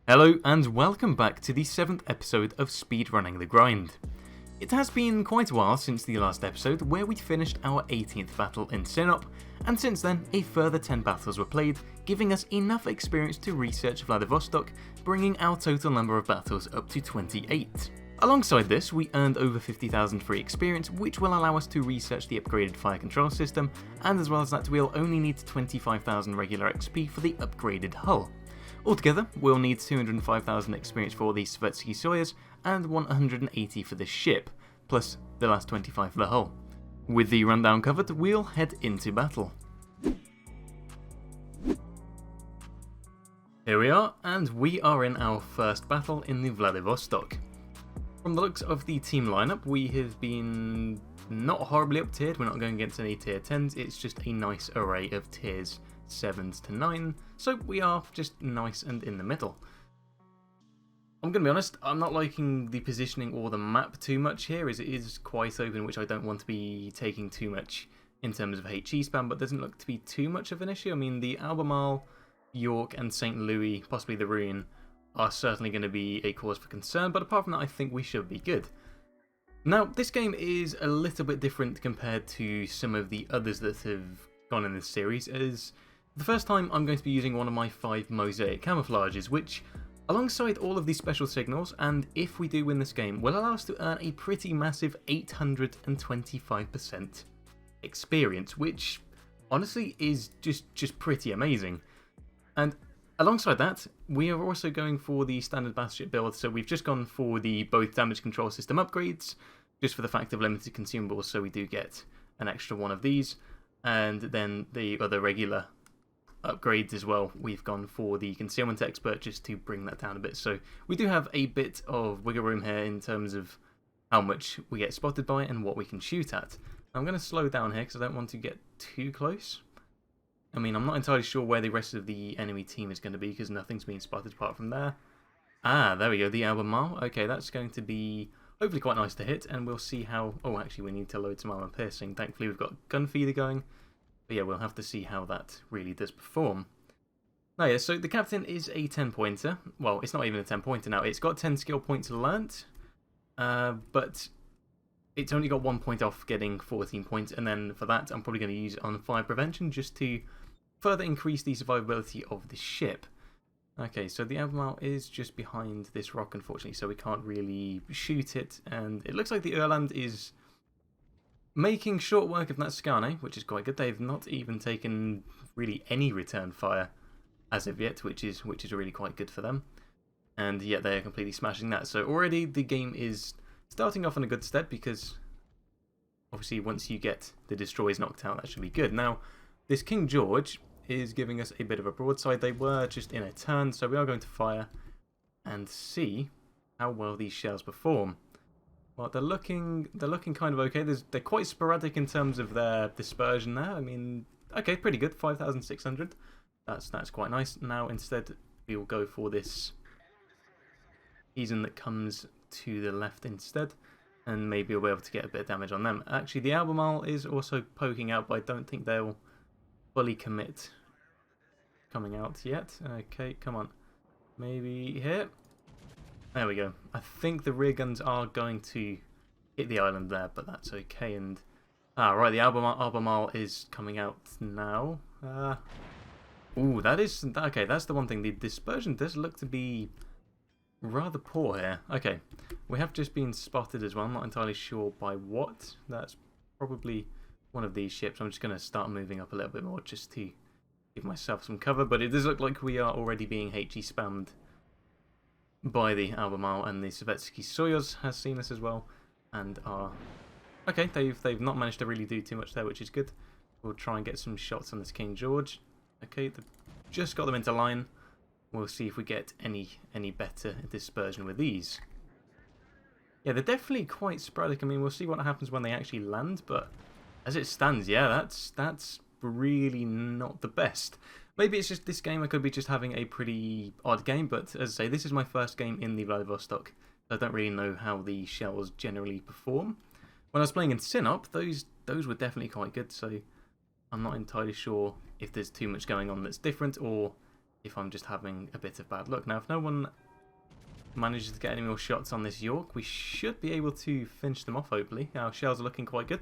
Hello and welcome back to the 7th episode of Speedrunning the Grind. It has been quite a while since the last episode where we finished our 18th battle in Sinop, and since then a further 10 battles were played, giving us enough experience to research Vladivostok, bringing our total number of battles up to 28. Alongside this, we earned over 50,000 free experience, which will allow us to research the upgraded fire control system, and as well as that we'll only need 25,000 regular XP for the upgraded hull. Altogether, we'll need 205,000 experience for the Sovetsky Soyuz and 180 for the ship, plus the last 25 for the hull. With the rundown covered, we'll head into battle. Here we are, and we are in our first battle in the Vladivostok. From the looks of the team lineup, we have been not horribly up tiered, we're not going against any tier 10s, it's just a nice array of tiers 7s to 9, so we are just nice and in the middle. I'm going to be honest, I'm not liking the positioning or the map too much here, as it is quite open, which I don't want to be taking too much in terms of HE spam, but doesn't look to be too much of an issue. I mean, the Albemarle, York and St. Louis, possibly the Ruin, are certainly going to be a cause for concern, but apart from that I think we should be good. Now, this game is a little bit different compared to some of the others that have gone in this series, as the first time I'm going to be using one of my 5 mosaic camouflages, which, alongside all of these special signals, and if we do win this game, will allow us to earn a pretty massive 825% experience, which honestly is just pretty amazing. And alongside that, we are also going for the standard battleship build, so we've just gone for the both damage control system upgrades, just for the fact of limited consumables, so we do get an extra one of these, and then the other regular upgrades as well. We've gone for the concealment expert just to bring that down a bit, so we do have a bit of wiggle room here in terms of how much we get spotted by and what we can shoot at. I'm going to slow down here because I don't want to get too close. I mean, I'm not entirely sure where the rest of the enemy team is going to be because nothing's been spotted apart from there. Ah, there we go, the Albemarle. Okay, that's going to be hopefully quite nice to hit, and we'll see how... Oh, actually, we need to load some armor piercing. Thankfully, we've got gun feeder going. But yeah, we'll have to see how that really does perform. Now yeah, so the captain is a 10-pointer. Well, it's not even a 10-pointer now. It's got 10 skill points learnt, but it's only got 1 point off getting 14 points. And then for that, I'm probably going to use it on fire prevention just to further increase the survivability of the ship. Okay, so the Albemarle is just behind this rock, unfortunately, so we can't really shoot it. And it looks like the Erland is making short work of that Skane, which is quite good. They've not even taken really any return fire as of yet, which is really quite good for them. And yet they are completely smashing that. So already the game is starting off on a good stead, because obviously once you get the destroyers knocked out, that should be good. Now, this King George is giving us a bit of a broadside. They were just in a turn, so we are going to fire and see how well these shells perform. Well, they're looking kind of okay. They're quite sporadic in terms of their dispersion there. I mean, okay, pretty good. 5,600. That's quite nice. Now instead we will go for this Eason that comes to the left instead, and maybe we'll be able to get a bit of damage on them. Actually, the Albemarle is also poking out, but I don't think they'll fully commit coming out yet. Okay, come on. Maybe here. There we go. I think the rear guns are going to hit the island there, but that's okay. And right, the Albemarle is coming out now. Ooh, that is okay. That's the one thing. The dispersion does look to be rather poor here. Okay, we have just been spotted as well. I'm not entirely sure by what. That's probably one of these ships. I'm just going to start moving up a little bit more just to give myself some cover. But it does look like we are already being HE spammed by the Albemarle, and the Sovetsky Soyuz has seen us as well, and are... Okay, they've not managed to really do too much there, which is good. We'll try and get some shots on this King George. Okay, they've just got them into line. We'll see if we get any better dispersion with these. Yeah, they're definitely quite sporadic. I mean, we'll see what happens when they actually land, but as it stands, yeah, that's really not the best. Maybe it's just this game, I could be just having a pretty odd game, but as I say, this is my first game in the Vladivostok, so I don't really know how the shells generally perform. When I was playing in Sinop, those were definitely quite good, so I'm not entirely sure if there's too much going on that's different, or if I'm just having a bit of bad luck. Now, if no one manages to get any more shots on this York, we should be able to finish them off, hopefully. Our shells are looking quite good.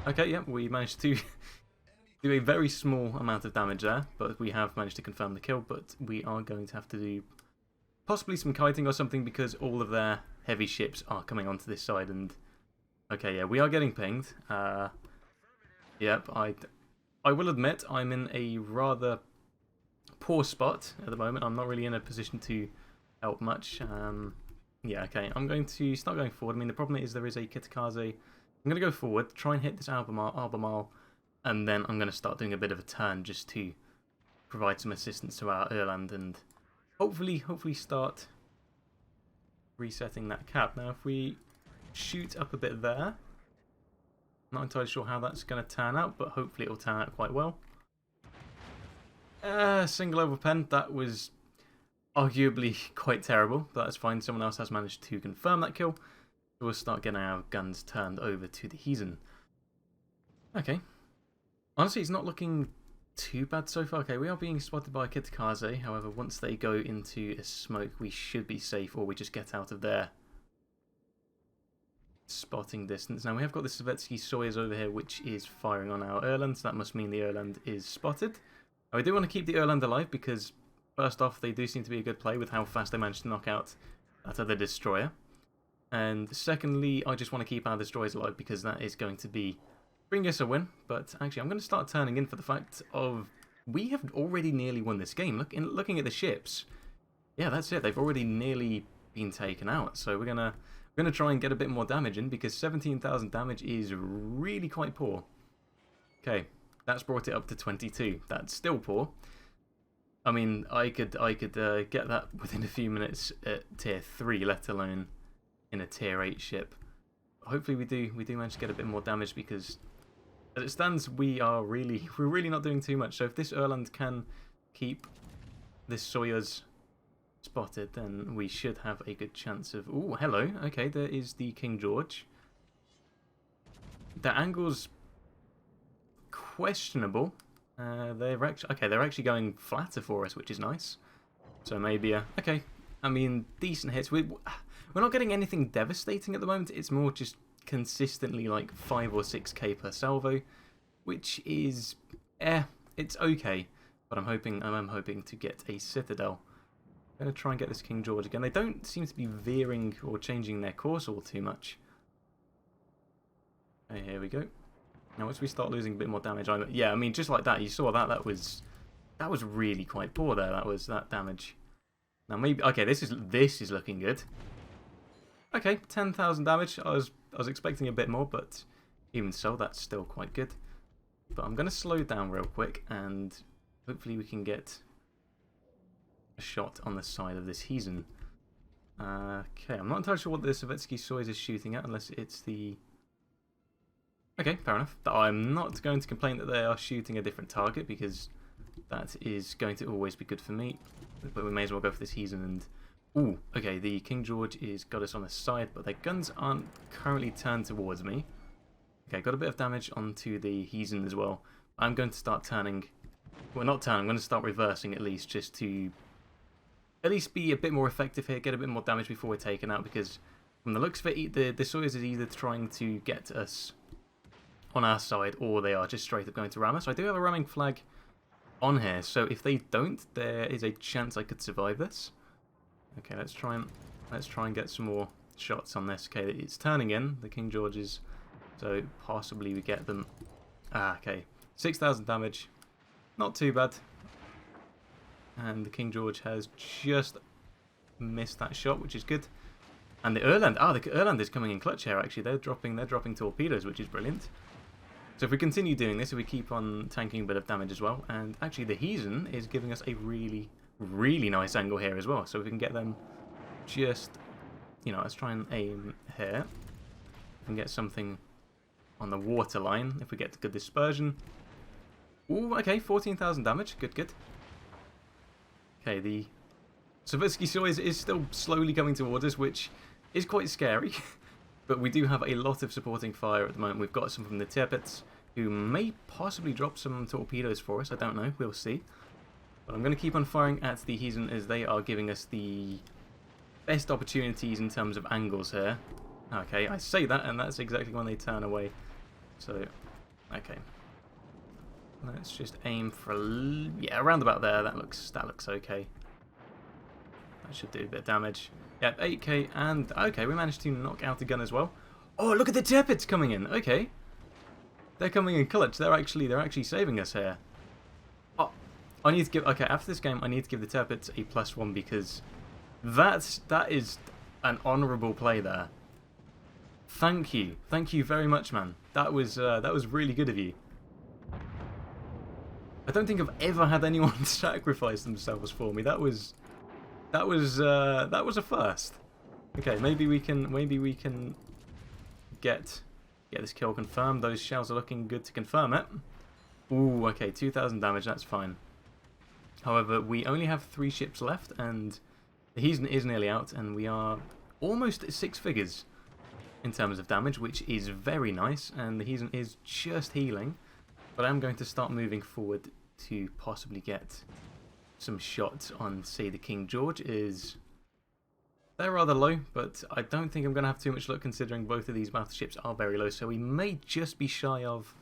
Okay, yeah, we managed to do a very small amount of damage there, but we have managed to confirm the kill, but we are going to have to do possibly some kiting or something because all of their heavy ships are coming onto this side, and okay, yeah, we are getting pinged. Yep, I will admit I'm in a rather poor spot at the moment. I'm not really in a position to help much. Yeah, okay, I'm going to start going forward. I mean, the problem is there is a Kitakaze. I'm going to go forward, try and hit this Albemarle, and then I'm going to start doing a bit of a turn just to provide some assistance to our Erland and hopefully start resetting that cap. Now, if we shoot up a bit there, not entirely sure how that's going to turn out, but hopefully it will turn out quite well. Single overpen, that was arguably quite terrible, but that's fine. Someone else has managed to confirm that kill. So we'll start getting our guns turned over to the Heathen. Okay. Honestly, it's not looking too bad so far. Okay, we are being spotted by a Kitakaze. However, once they go into a smoke, we should be safe, or we just get out of their spotting distance. Now, we have got the Sovetsky Soyuz over here, which is firing on our Erland, so that must mean the Erland is spotted. Now, we do want to keep the Erland alive because, first off, they do seem to be a good play with how fast they managed to knock out that other destroyer. And secondly, I just want to keep our destroyers alive because that is going to bring us a win. But actually, I'm going to start turning in for the fact of we have already nearly won this game. Looking at the ships, yeah, that's it. They've already nearly been taken out. So we're gonna try and get a bit more damage in because 17,000 damage is really quite poor. Okay, that's brought it up to 22. That's still poor. I mean, I could get that within a few minutes at tier 3, let alone in a tier 8 ship. Hopefully we do manage to get a bit more damage because as it stands we're really not doing too much. So if this Erland can keep this Soyuz spotted, then we should have a good chance of... Ooh, hello. Okay, there is the King George. The angle's questionable. They're actually going flatter for us, which is nice. So maybe okay. I mean, decent hits. We're not getting anything devastating at the moment. It's more just consistently like 5 or 6k per salvo, which is it's okay. But I'm hoping to get a Citadel. I'm going to try and get this King George again. They don't seem to be veering or changing their course all too much. Okay, here we go. Now once we start losing a bit more damage, I mean, just like that, you saw that. That was really quite poor there. That damage. Now maybe okay, this is looking good. Okay, 10,000 damage. I was expecting a bit more, but even so, that's still quite good. But I'm going to slow down real quick, and hopefully we can get a shot on the side of this Heathen. Okay, I'm not entirely sure what the Sovetsky Soyuz is shooting at, unless it's the... Okay, fair enough. I'm not going to complain that they are shooting a different target, because that is going to always be good for me. But we may as well go for this Heathen and... Ooh, okay, the King George is got us on the side, but their guns aren't currently turned towards me. Okay, got a bit of damage onto the Heathen as well. I'm going to start turning... Well, not turning, I'm going to start reversing at least, just to at least be a bit more effective here, get a bit more damage before we're taken out, because from the looks of it, the Soyuz is either trying to get us on our side, or they are just straight up going to ram us. I do have a ramming flag on here, so if they don't, there is a chance I could survive this. Okay, let's try and get some more shots on this. Okay, it's turning in, the King Georges, so possibly we get them. Okay, 6,000 damage, not too bad. And the King George has just missed that shot, which is good. And the Erland, the Erland is coming in clutch here. Actually, they're dropping torpedoes, which is brilliant. So if we continue doing this, if we keep on tanking a bit of damage as well, and actually the Heathen is giving us a really nice angle here as well. So if we can get them just, let's try and aim here and get something on the waterline. If we get good dispersion. Ooh, okay, 14,000 damage. Good. Okay, the Sovetsky Soyuz is still slowly coming towards us, which is quite scary. But we do have a lot of supporting fire at the moment. We've got some from the Tirpitz, who may possibly drop some torpedoes for us. I don't know. We'll see. But I'm going to keep on firing at the Heathen as they are giving us the best opportunities in terms of angles here. Okay, I say that and that's exactly when they turn away. So, okay. Let's just aim for, yeah, around about there. That looks okay. That should do a bit of damage. Yep, 8k, and okay, we managed to knock out a gun as well. Oh, look at the Tirpitz coming in. Okay, they're coming in clutch. They're actually saving us here. Oh, I need to give. Okay, after this game, I need to give the Tirpitz a +1 because that is an honourable play there. Thank you very much, man. That was really good of you. I don't think I've ever had anyone sacrifice themselves for me. That was a first. Okay, maybe we can get this kill confirmed. Those shells are looking good to confirm it. Ooh, okay, 2,000 damage. That's fine. However, we only have 3 ships left, and the Heathen is nearly out, and we are almost at 6 figures in terms of damage, which is very nice. And the Heathen is just healing, but I'm going to start moving forward to possibly get some shots on, say, the King George. They're rather low, but I don't think I'm going to have too much luck considering both of these battleships are very low, so we may just be shy of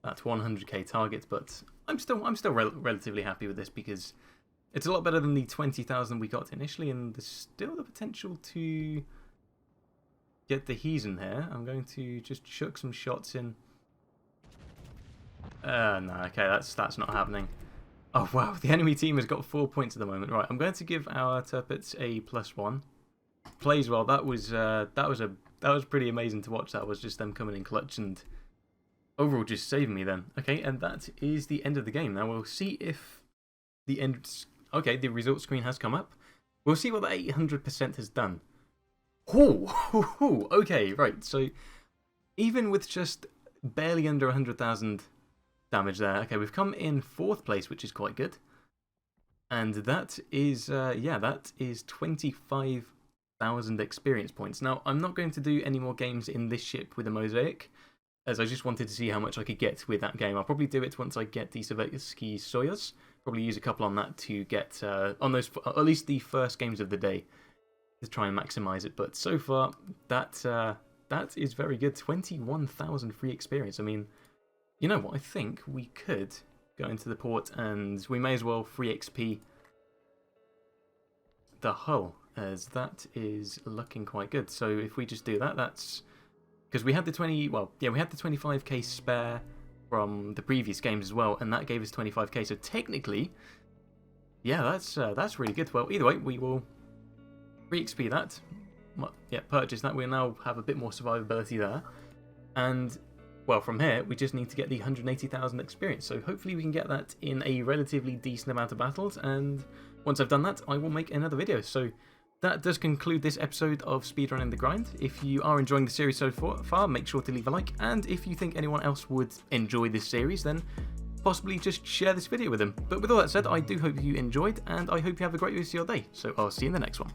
that 100k target, but I'm still relatively happy with this because it's a lot better than the 20,000 we got initially, and there's still the potential to get the Heathen here. I'm going to just chuck some shots in. No, okay, that's not happening. Oh wow, the enemy team has got 4 points at the moment. Right, I'm going to give our Tirpitz a +1. Plays well. That was pretty amazing to watch. That was just them coming in clutch and overall just saving me then. Okay, and that is the end of the game. Now we'll see if the end. Okay, the result screen has come up. We'll see what the 800% has done. Oh, okay, right. So even with just barely under 100,000 damage there. Okay, we've come in 4th place, which is quite good. And that is, yeah, that is 25,000 experience points. Now, I'm not going to do any more games in this ship with a mosaic, as I just wanted to see how much I could get with that game. I'll probably do it once I get the Sovetsky Soyuz. Probably use a couple on that to get, on those, at least the first games of the day, to try and maximise it. But so far, that is very good. 21,000 free experience. I mean, you know what? I think we could go into the port and we may as well free XP the hull, as that is looking quite good. So if we just do that, that's because we had the 25k spare from the previous games as well, and that gave us 25k. So technically, yeah, that's really good. Well, either way, we will free XP that. Yeah, purchase that. We'll now have a bit more survivability there, and well, from here, we just need to get the 180,000 experience, so hopefully we can get that in a relatively decent amount of battles, and once I've done that, I will make another video. So that does conclude this episode of Speedrunning the Grind. If you are enjoying the series so far, make sure to leave a like, and if you think anyone else would enjoy this series, then possibly just share this video with them. But with all that said, I do hope you enjoyed, and I hope you have a great rest of your day, so I'll see you in the next one.